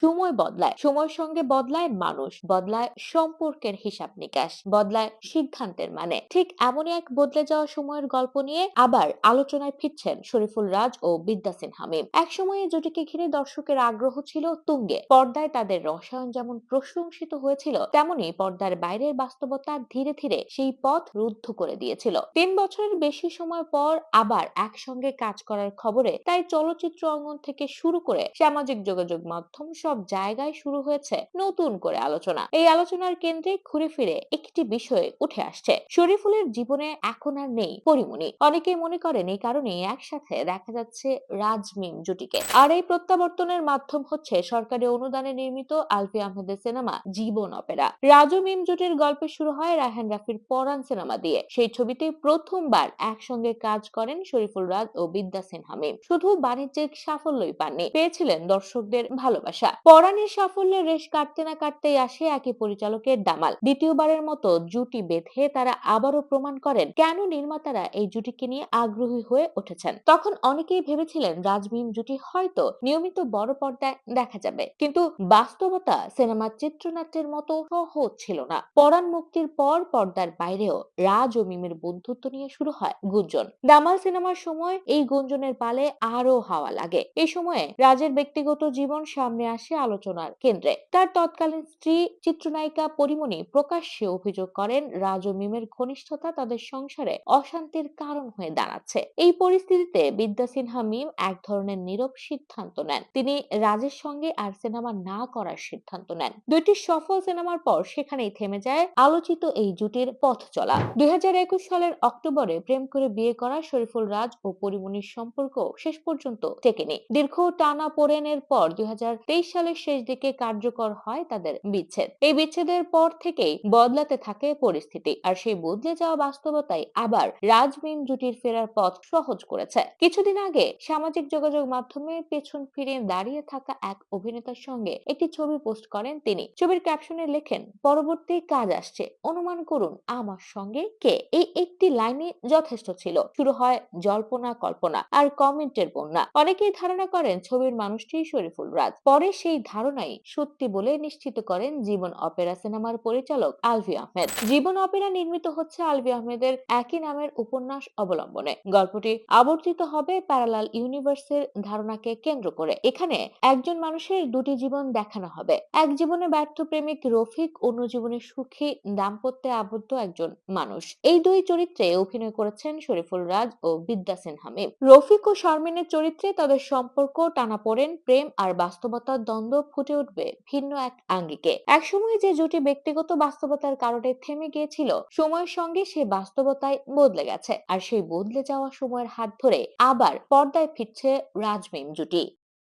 সময় বদলায়, সময়ের সঙ্গে বদলায় মানুষ, বদলায় সম্পর্কের হিসাব নিকাশ, বদলায় সিদ্ধান্তের মানে। ঠিক এমনই এক বদলে যাওয়া সময়ের গল্প নিয়ে আবার আলোচনায় ফিরছেন শরীফুল রাজ ও বিদ্যা সিনহা মিম। এক সময় এই জুটিকে ঘিরে দর্শকের আগ্রহ ছিল তুঙ্গে। পর্দায় তাদের রসায়ন যেমন প্রশংসিত হয়েছিল, তেমনি পর্দার বাইরের বাস্তবতা ধীরে ধীরে সেই পথ রুদ্ধ করে দিয়েছিল। 3 বছরের বেশি সময় পর আবার একসঙ্গে কাজ করার খবরে তাই চলচ্চিত্র অঙ্গন থেকে শুরু করে সামাজিক যোগাযোগ মাধ্যম সব জায়গায় শুরু হয়েছে নতুন করে আলোচনা। এই আলোচনার কেন্দ্রে ঘুরে ফিরে একটি বিষয় উঠে আসছে, শরীফুলের জীবনে এখন আর নেই পরিমণি। অনেকেই মনে করেন এই কারণে একসাথে দেখা যাচ্ছে রাজ মিম জুটিকে। আর এই প্রত্যাবর্তনের মাধ্যম হচ্ছে সরকারি অনুদানে নির্মিত আলফি আহমেদের সিনেমা জীবন অপেরা। রাজু মিম জুটির গল্পে শুরু হয় রায়হান রাফির পরাণ সিনেমা দিয়ে। সেই ছবিতে প্রথমবার একসঙ্গে কাজ করেন শরীফুল রাজ ও বিদ্যা সিনহা মিম। শুধু বাণিজ্যিক সাফল্যই পাননি, পেয়েছিলেন দর্শকদের ভালোবাসা। পরাণের সাফল্যের রেশ কাটতে না কাটতেই আসে একই পরিচালকের দামাল। দ্বিতীয়বারের মতো জুটি বেঁধে তারা আবারও প্রমাণ করেন কেন নির্মাতারা এই জুটিকে নিয়ে আগ্রহী হয়ে উঠেছেন। তখন অনেকেই ভেবেছিলেন রাজমিম জুটি হয়তো নিয়মিত বড় পর্দায় দেখা যাবে, কিন্তু বাস্তবতা সিনেমার চিত্রনাট্যের মতো সহজ ছিল না। পরাণ মুক্তির পর পর্দার বাইরেও রাজ ও মিমের বন্ধুত্ব নিয়ে শুরু হয় গুঞ্জন। দামাল সিনেমার সময় এই গুঞ্জনের পালে আরো হাওয়া লাগে। এই সময়ে রাজের ব্যক্তিগত জীবন সামনে আসে আলোচনার কেন্দ্রে। তার তৎকালীন স্ত্রী চিত্রনায়িকা পরিমণি প্রকাশ্যে অভিযোগ করেন রাজ ও মিমের ঘনিষ্ঠতা তাদের সংসারে অশান্তির কারণ হয়ে দাঁড়াচ্ছে। এই পরিস্থিতিতে বিদ্যা সিনহা মিম এক ধরনের নীরব সিদ্ধান্ত নেন। তিনি রাজের সঙ্গে আর সিনেমা না করার সিদ্ধান্ত নেন। দুইটি সফল সিনেমার পর সেখানেই থেমে যায় আলোচিত এই জুটির পথ চলা। 2021 সালের অক্টোবরে প্রেম করে বিয়ে করা শরীফুল রাজ ও পরিমণির সম্পর্ক শেষ পর্যন্ত টেকেনি। দীর্ঘ টানাপোড়েনের পর 2023 সালের শেষ দিকে কার্যকর হয় তাদের বিচ্ছেদ। এই বিচ্ছেদের পর থেকেই বদলাতে থাকে পরিস্থিতি, আর সেই বদলে যাওয়া বাস্তবতাই আবার রাজ মিম জুটির ফেরার পথ সহজ করেছে। কিছুদিন আগে সামাজিক যোগাযোগ মাধ্যমে পেছন ফিরে দাঁড়িয়ে থাকা এক অভিনেতার সঙ্গে একটি ছবি পোস্ট করেন তিনি। ছবির ক্যাপশনে লেখেন, পরবর্তী কাজ আসছে, অনুমান করুন আমার সঙ্গে কে। এই একটি লাইনে যথেষ্ট ছিল। শুরু হয় জল্পনা কল্পনা আর কমেন্টের বন্যা। অনেকেই ধারণা করেন ছবির মানুষটি শরীফুল রাজ। পরে সেই ধারণাই সত্যি বলে নিশ্চিত করেন জীবন অপেরা সিনেমার পরিচালক আলভি আহমেদ। জীবন অপেরা নির্মিত হচ্ছে আলভি আহমেদের একই নামের উপন্যাস অবলম্বনে। গল্পটি আবর্তিত হবে প্যারালাল ইউনিভার্সের ধারণাকে কেন্দ্র করে। এখানে একজন মানুষের দুটি জীবন দেখানো হবে। এক জীবনে ব্যর্থ প্রেমিক রফিক, অন্য জীবনে সুখী দাম্পত্যে আবদ্ধ একজন মানুষ। এই দুই চরিত্রে অভিনয় করেছেন শরীফুল রাজ ও বিদ্যা সিনহা মিম। রফিক ও শারমিনের চরিত্রে তাদের সম্পর্ক, টানাপোড়েন, প্রেম আর বাস্তবতার দ্বন্দ্ব ফুটে উঠবে ভিন্ন এক আঙ্গিকে। একসময় যে জুটি ব্যক্তিগত বাস্তবতার কারণে থেমে গিয়েছিল, সময়ের সঙ্গে সে বাস্তবতায় বদলে গেছে। আর সেই বদলে যাওয়া সময়ের হাত ধরে আবার পর্দায় ফিরছে রাজ মিম জুটি।